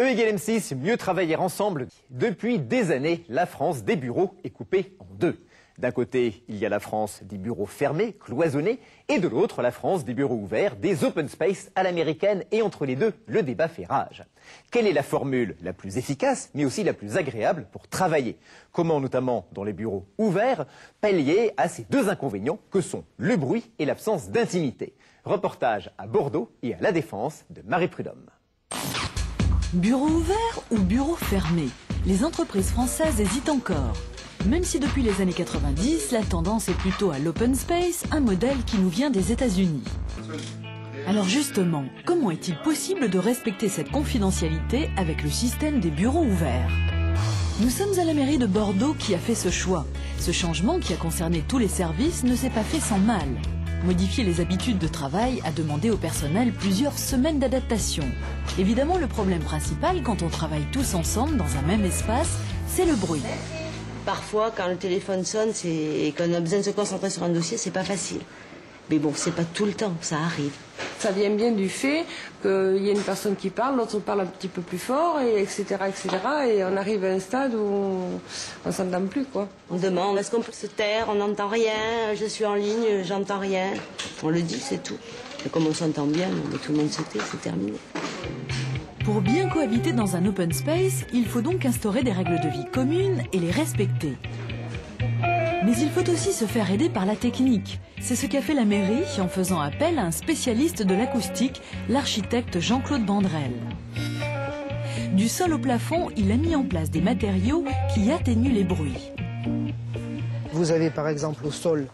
E égale M6, mieux travailler ensemble. Depuis des années, la France des bureaux est coupée en deux. D'un côté, il y a la France des bureaux fermés, cloisonnés, et de l'autre, la France des bureaux ouverts, des open space à l'américaine, et entre les deux, le débat fait rage. Quelle est la formule la plus efficace, mais aussi la plus agréable pour travailler? Comment, notamment dans les bureaux ouverts, pallier à ces deux inconvénients que sont le bruit et l'absence d'intimité? Reportage à Bordeaux et à La Défense de Marie Prudhomme. Bureau ouvert ou bureau fermé? Les entreprises françaises hésitent encore. Même si depuis les années 90, la tendance est plutôt à l'open space, un modèle qui nous vient des États-Unis. Alors justement, comment est-il possible de respecter cette confidentialité avec le système des bureaux ouverts? Nous sommes à la mairie de Bordeaux qui a fait ce choix. Ce changement qui a concerné tous les services ne s'est pas fait sans mal. Modifier les habitudes de travail a demandé au personnel plusieurs semaines d'adaptation. Évidemment, le problème principal quand on travaille tous ensemble dans un même espace, c'est le bruit. Parfois, quand le téléphone sonne et qu'on a besoin de se concentrer sur un dossier, c'est pas facile. Mais bon, c'est pas tout le temps, ça arrive. Ça vient bien du fait qu'il y a une personne qui parle, l'autre parle un petit peu plus fort, et etc., etc. Et on arrive à un stade où on s'entend plus, quoi. On demande, est-ce qu'on peut se taire? On n'entend rien, je suis en ligne, j'entends rien. On le dit, c'est tout. Et comme on s'entend bien, tout le monde se tait, c'est terminé. Pour bien cohabiter dans un open space, il faut donc instaurer des règles de vie communes et les respecter. Mais il faut aussi se faire aider par la technique. C'est ce qu'a fait la mairie en faisant appel à un spécialiste de l'acoustique, l'architecte Jean-Claude Bandrel. Du sol au plafond, il a mis en place des matériaux qui atténuent les bruits. Vous avez par exemple au sol,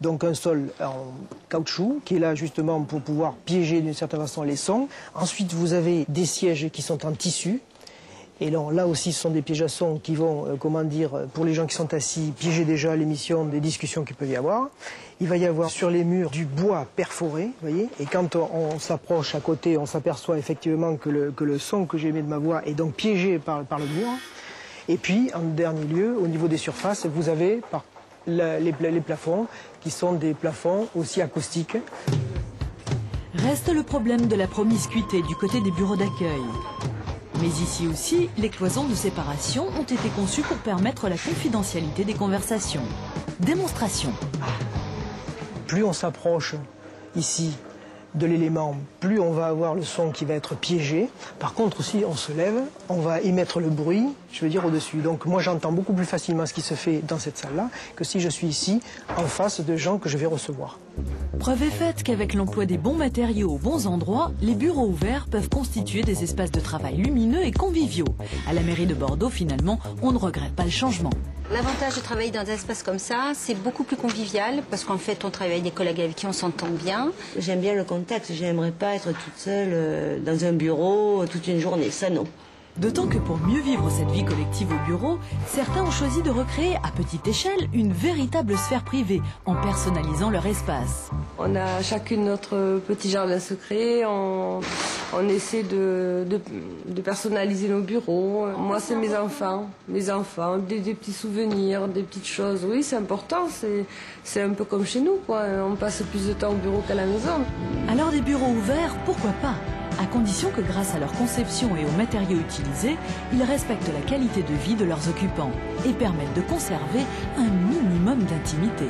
donc un sol en caoutchouc qui est là justement pour pouvoir piéger d'une certaine façon les sons. Ensuite, vous avez des sièges qui sont en tissu. Et là aussi, ce sont des pièges à son qui vont, pour les gens qui sont assis, piéger déjà l'émission des discussions qu'il peut y avoir. Il va y avoir sur les murs du bois perforé, vous voyez. Et quand on s'approche à côté, on s'aperçoit effectivement que le son que j'émets de ma voix est donc piégé par le mur. Et puis, en dernier lieu, au niveau des surfaces, vous avez les plafonds qui sont des plafonds aussi acoustiques. Reste le problème de la promiscuité du côté des bureaux d'accueil. Mais ici aussi, les cloisons de séparation ont été conçues pour permettre la confidentialité des conversations. Démonstration. Plus on s'approche ici de l'élément, plus on va avoir le son qui va être piégé. Par contre, si on se lève, on va émettre le bruit, je veux dire, au-dessus. Donc moi, j'entends beaucoup plus facilement ce qui se fait dans cette salle-là que si je suis ici, en face de gens que je vais recevoir. Preuve est faite qu'avec l'emploi des bons matériaux aux bons endroits, les bureaux ouverts peuvent constituer des espaces de travail lumineux et conviviaux. À la mairie de Bordeaux, finalement, on ne regrette pas le changement. L'avantage de travailler dans un espace comme ça, c'est beaucoup plus convivial parce qu'en fait, on travaille avec des collègues avec qui on s'entend bien. J'aime bien le contexte, j'aimerais pas être toute seule dans un bureau toute une journée, ça non. D'autant que pour mieux vivre cette vie collective au bureau, certains ont choisi de recréer à petite échelle une véritable sphère privée en personnalisant leur espace. On a chacune notre petit jardin secret, on essaie de personnaliser nos bureaux. Moi, c'est mes enfants, des petits souvenirs, des petites choses. Oui, c'est important, c'est un peu comme chez nous, quoi. On passe plus de temps au bureau qu'à la maison. Alors des bureaux ouverts, pourquoi pas ? À condition que grâce à leur conception et aux matériaux utilisés, ils respectent la qualité de vie de leurs occupants et permettent de conserver un minimum d'intimité.